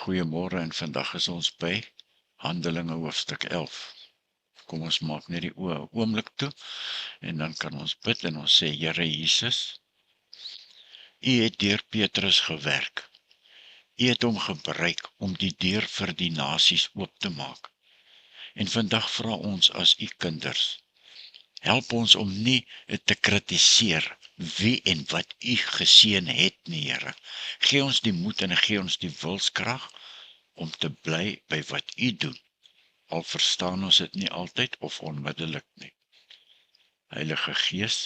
Goeiemôre en vandag is ons by Handelinge hoofstuk 11. Kom ons maak net die oë 'n oomblik toe en dan kan ons bid en ons sê, Here Jesus, U het deur Petrus gewerk. U het hom gebruik om die deur vir die nasies oop te maak. En vandag vra ons as U kinders, help ons om nie te kritiseer wie en wat U geseën het nie, Here. Gee ons die moed en gee ons die wilskrag om te bly by wat U doen. Al verstaan ons dit nie altyd of onmiddellik nie. Heilige Gees,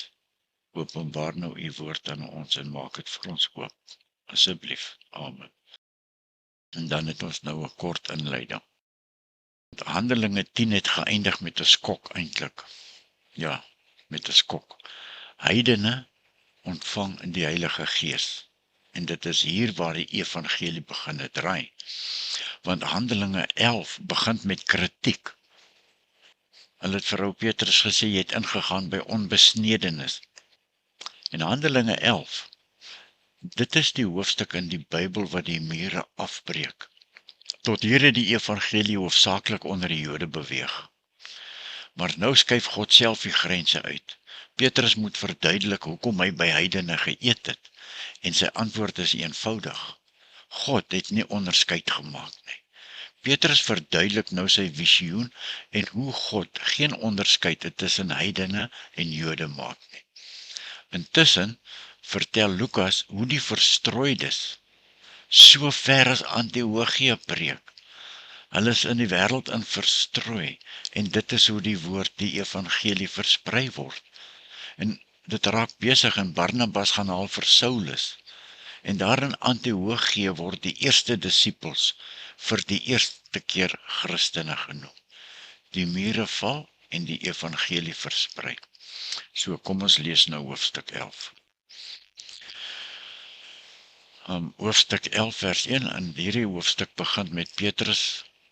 openbaar nou U woord aan ons en maak dit vir ons oop. Asseblief. Amen. En dan het ons nou 'n kort inleiding. Handelinge 10 het geëindig met 'n skok eintlik. Ja, met 'n skok. Heidene ontvang in die Heilige Gees. En dit is hier waar die evangelie begin draai. Want Handelinge 11 begin met kritiek. Hulle het vir ou Petrus gesê, jy het ingegaan by onbesnedenis. En Handelinge 11, dit is die hoofstuk in die Bybel wat die mure afbreek. Tot hier het die evangelie hoofsaaklik onder die Jode beweeg. Maar nou skuif God self die grense uit. Petrus moet verduidelik hoekom hy by heidene geëet het. En sy antwoord is eenvoudig. God het nie onderskeid gemaak nie. Petrus verduidelik nou sy visioen en hoe God geen onderskeid het tussen heidene en Jode maak nie. Intussen vertel Lukas hoe die verstrooides so ver as Antiochië preek. Hulle is in die wêreld in verstrooi en dit is hoe die woord, die evangelie versprei word. En dit raak besig en Barnabas gaan haal vir Saulus. En daar in Antiochië word die eerste disippels vir die eerste keer Christene genoem. Die mure val en die evangelie versprei. So kom ons lees nou hoofstuk 11. Hoofstuk 11 vers 1 en hierdie hoofstuk begin met Petrus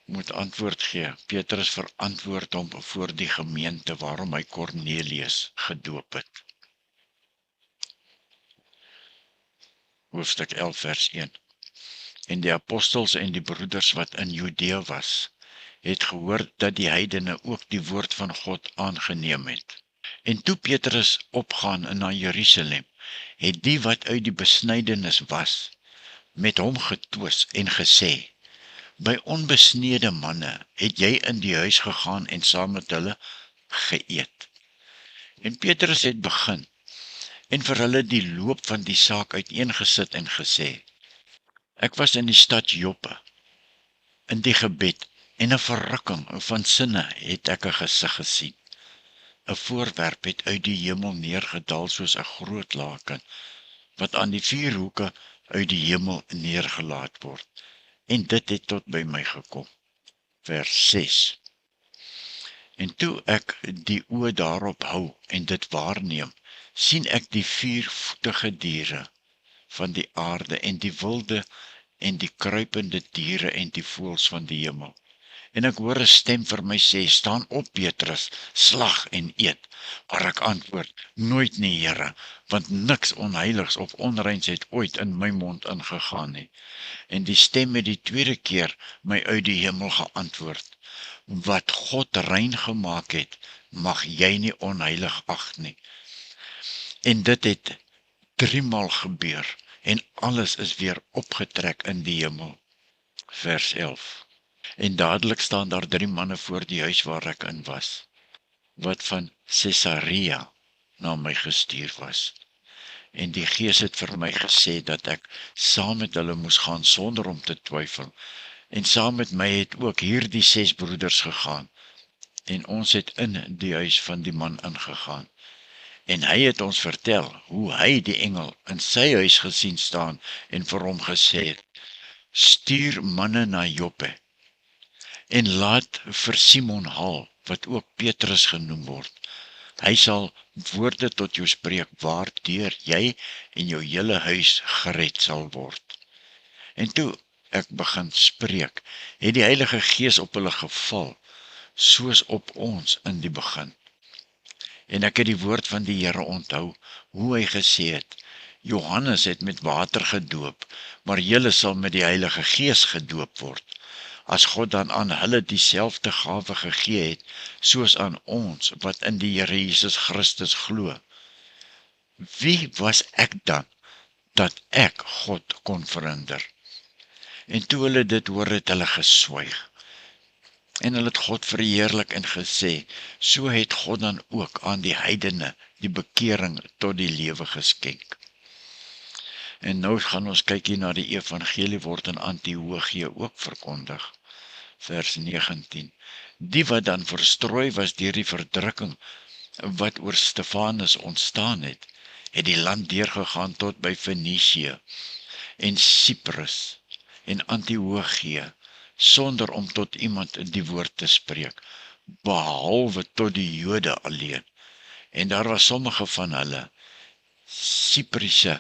moet antwoord gee. Petrus verantwoord hom voor die gemeente waarom hy Kornelius gedoop het. Hoofstuk 11 vers 1. En die apostels en die broeders wat in Judea was, het gehoor dat die heidene ook die woord van God aangeneem het. En toe Petrus opgaan na Jerusalem, het die wat uit die besnydenis was, met hom getwis en gesê, by onbesnede manne het jy in die huis gegaan en saam met hulle geëet. En Petrus het begin en vir hulle die loop van die saak uiteengesit en gesê, ek was in die stad Joppe, in die gebed, en 'n verrukking van sinne het ek 'n gesig gesien. 'n voorwerp het uit die hemel neergedaal soos 'n groot laken, wat aan die vier hoeke uit die hemel neergelaat word. En dit het tot by my gekom. Vers 6. En toe ek die oë daarop hou en dit waarneem, sien ek die viervoetige diere van die aarde en die wilde en die kruipende diere en die voëls van die hemel. En ek hoor 'n stem vir my sê, staan op Petrus, slag en eet. Maar ek antwoord, nooit nie, Here, want niks onheiligs of onreins het ooit in my mond ingegaan nie. En die stem het die tweede keer my uit die hemel geantwoord, wat God rein gemaak het, mag jy nie onheilig ag nie. En dit het 3 maal gebeur, en alles is weer opgetrek in die hemel. Vers 11. En dadelik staan daar 3 manne voor die huis waar ek in was, wat van Caesarea na my gestuur was. En die Gees het vir my gesê dat ek saam met hulle moes gaan sonder om te twyfel. En saam met my het ook hierdie 6 broeders gegaan. En ons het in die huis van die man ingegaan. En hy het ons vertel hoe hy die engel in sy huis gesien staan en vir hom gesê het, stuur manne na Joppe en laat vir Simon haal, wat ook Petrus genoem word. Hy sal woorde tot jou spreek, waardeur jy en jou hele huis gered sal word. En toe ek begin spreek, het die Heilige Gees op hulle geval, soos op ons in die begin. En ek het die woord van die Here onthou, hoe hy gesê het, Johannes het met water gedoop, maar julle sal met die Heilige Gees gedoop word. As God dan aan hulle dieselfde gawe gegee het, soos aan ons, wat in die Here Jesus Christus glo. Wie was ek dan, dat ek God kon verhinder? En toe hulle dit hoor, het hulle geswyg. En hulle het God verheerlik en gesê, so het God dan ook aan die heidene die bekering tot die lewe geskenk. En nou gaan ons kyk hier na die evangelie word in Antiochië ook verkondig. Vers 19. Die wat dan verstrooi was deur die verdrukking wat oor Stefanus ontstaan het die land deurgegaan tot by Fenicië en Cyprus en Antiochië, sonder om tot iemand die woord te spreek, behalwe tot die Jode alleen. En daar was sommige van hulle, Cypriese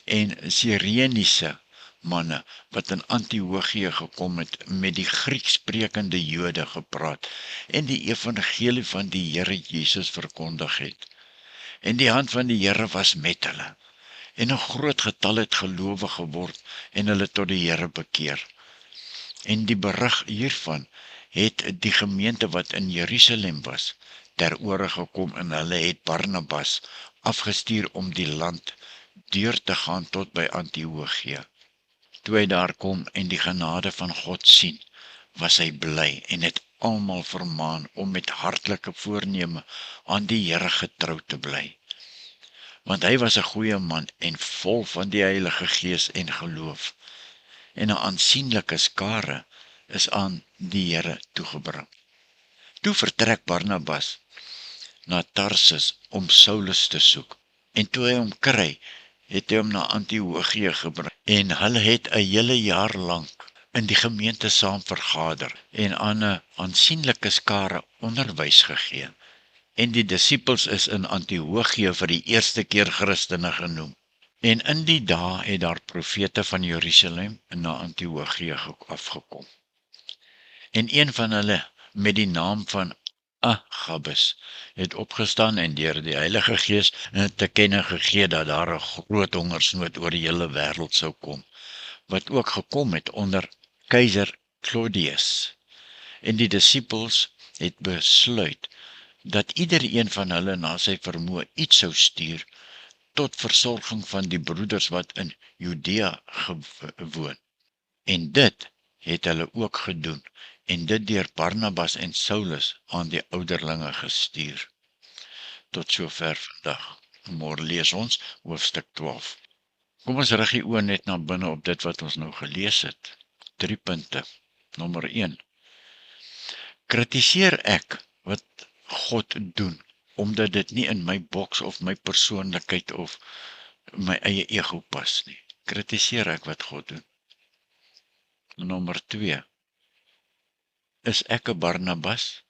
en Sireniese manne, wat in Antiochië gekom het, met die Grieksprekende Jode gepraat, en die evangelie van die Here Jesus verkondig het. En die hand van die Here was met hulle, en 'n groot getal het gelowig geword, en hulle tot die Here bekeer. En die berig hiervan het die gemeente wat in Jerusalem was, ter ore gekom, en hulle het Barnabas afgestuur om die land deur te gaan tot by Antiochië. Toe hy daar kom en die genade van God sien, was hy bly en het almal vermaan om met hartlike voorneme aan die Here getrou te bly. Want hy was 'n goeie man en vol van die Heilige Gees en geloof, en 'n aansienlike skare is aan die Here toegebring. Toe vertrek Barnabas na Tarsus om Saulus te soek, en toe hy hom kry, het hy hom na Antiochië gebring, en hulle het 'n hele jaar lank in die gemeente saam vergader, en aan 'n aansienlike skare onderwys gegee. En die disippels is in Antiochië vir die eerste keer Christene genoem. En in die dae het daar profete van Jerusalem na Antiochië afgekom. En een van hulle, met die naam van Agabus, het opgestaan en deur die Heilige Gees te kenne gegee dat daar 'n groot hongersnood oor die hele wêreld sou kom, wat ook gekom het onder keiser Claudius. En die disippels het besluit dat iedereen van hulle na sy vermoë iets sou stuur tot versorging van die broeders wat in Judea gewoon. En dit het hulle ook gedoen, en dit deur Barnabas en Saulus aan die ouderlinge gestuur. Tot sover vandag. Môre lees ons hoofstuk 12. Kom ons rig die oë net na binne op dit wat ons nou gelees het. 3 punte. Nommer 1. Kritiseer ek wat God doen, omdat dit nie in my boks of my persoonlikheid of my eie ego pas nie. Kritiseer ek wat God doen. Nommer 2. Is ek 'n Barnabas?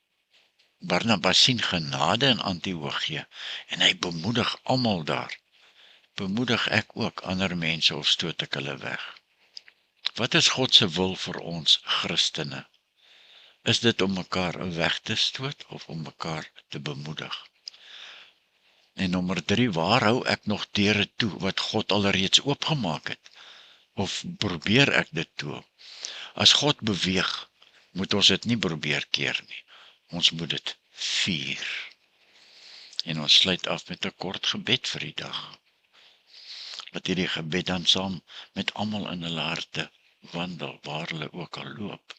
Barnabas sien genade in Antiochië en hy bemoedig almal daar. Bemoedig ek ook ander mense of stoot ek hulle weg? Wat is God se wil vir ons Christene? Is dit om mekaar weg te stoot of om mekaar te bemoedig? En nommer 3, waar hou ek nog deure toe wat God alreeds oopgemaak het? Of probeer ek dit toe? As God beweeg, moet ons dit nie probeer keer nie. Ons moet dit vier. En ons sluit af met 'n kort gebed vir die dag. Laat hierdie gebed dan saam met almal in hulle harte wandel, waar hulle ook al loop.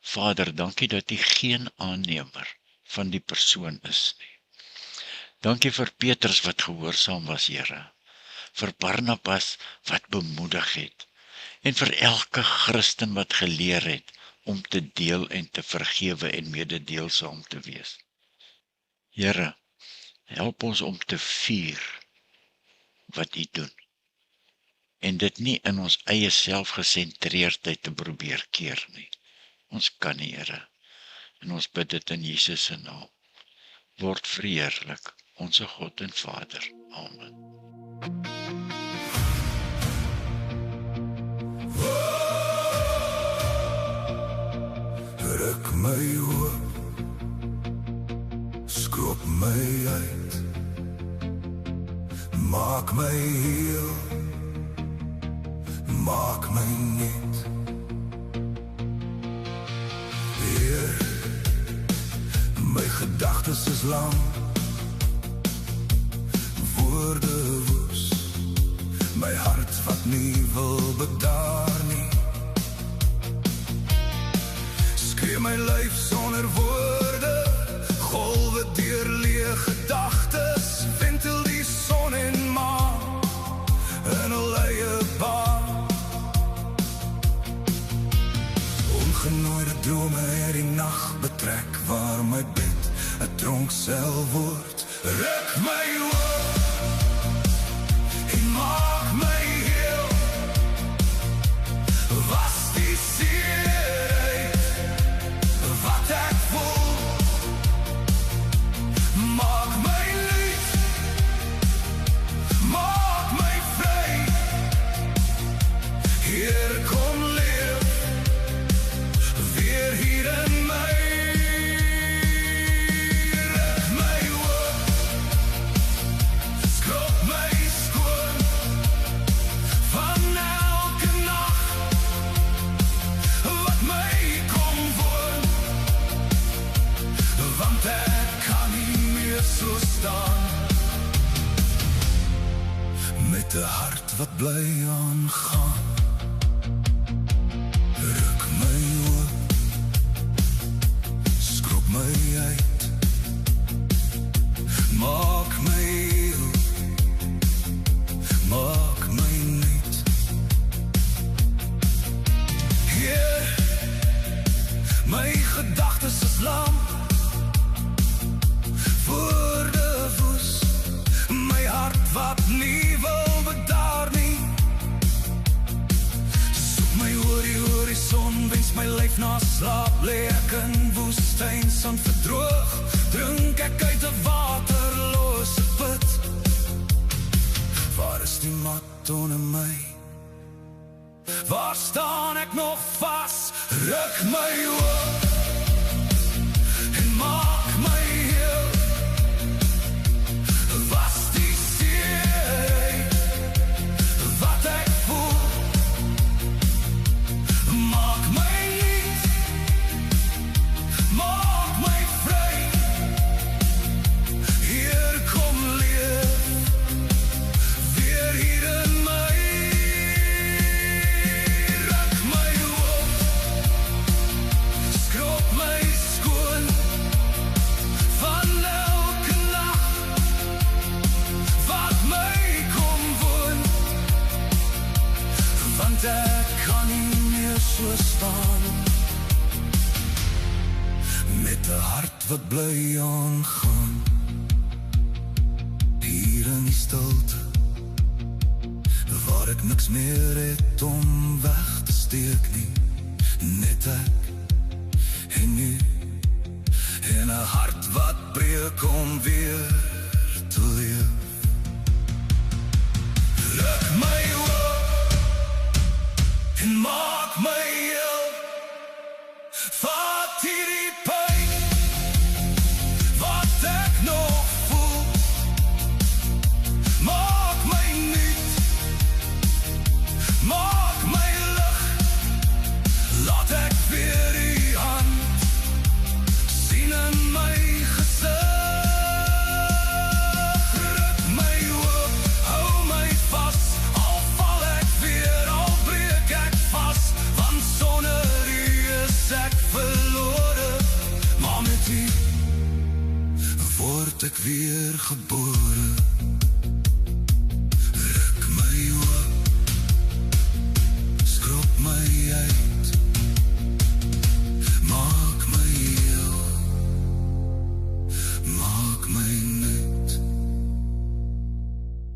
Vader, dankie dat U geen aannemer van die persoon is nie. Dankie vir Petrus wat gehoorsaam was, Here. Vir Barnabas wat bemoedig het. En vir elke Christen wat geleer het om te deel en te vergewe en mededeelsaam te wees. Here, help ons om te vier wat U doen. En dit nie in ons eie selfgesentreerdheid te probeer keer nie. Ons kan nie, Here. En ons bid dit in Jesus se naam. Word verheerlik, onsse God en Vader. Amen. Ruk my oop, skroop my uit, maak my heel my net. Heer, my gedagtes is lang, woorde woes, my hart wat nie wil bedaar nie. Skree my lyf sonder woorde, golwe deur leë gedagtes, wentel die son en maan in 'n leie baan. Ongenooide drome het die nag betrek, waar my bed 'n tronksel word. Ruk my oop en maak my heel, was die seerheid wat ek voel. Maak my nuut, maak my vry, Heer kom leef, weer hier in my. Ruk my oop, skrob my skoon, van elke nacht, wat my kom woon, want ek kan nie meer so staan, met 'n hart wat bly aangaan. Ruk my oop, skrob my uit, maak my heel, maak my nuut. Heer, my gedagtes is lam, woorde woes, my hart wat nie wil bedaar nie. Soek my oor die horizon, wens my lyf na slaap, lê ek in woestyn sand verdroog, drink ek uit 'n waterlose put. Waar is die mat onder my? Waar staan ek nog vas? Ruk my oop en maak my heel, was die seerheid wat ek voel. Maak my nuut, maak my vry, Heer kom leef, weer hier in my. Ruk my oop, skrob my skoon, van elke nacht, wat my kom woon, want ek kan nie meer so staan, met 'n hart wat bly aangaan. Hier in die stilte, waar ek niks meer het om weg te steek nie, net ek en u, en 'n hart wat breek om weer te leef. Ruk my oop en maak my heel, vat hierdie pyn wat ek nog voel. Maak my nuut, maak my lig, laat ek weer die hand sien in my gesig. Ruk my oop, hou my vas, al val ek weer, al breek ek vas, want sonder u is ek verlore, maar met u word ek weer gebore.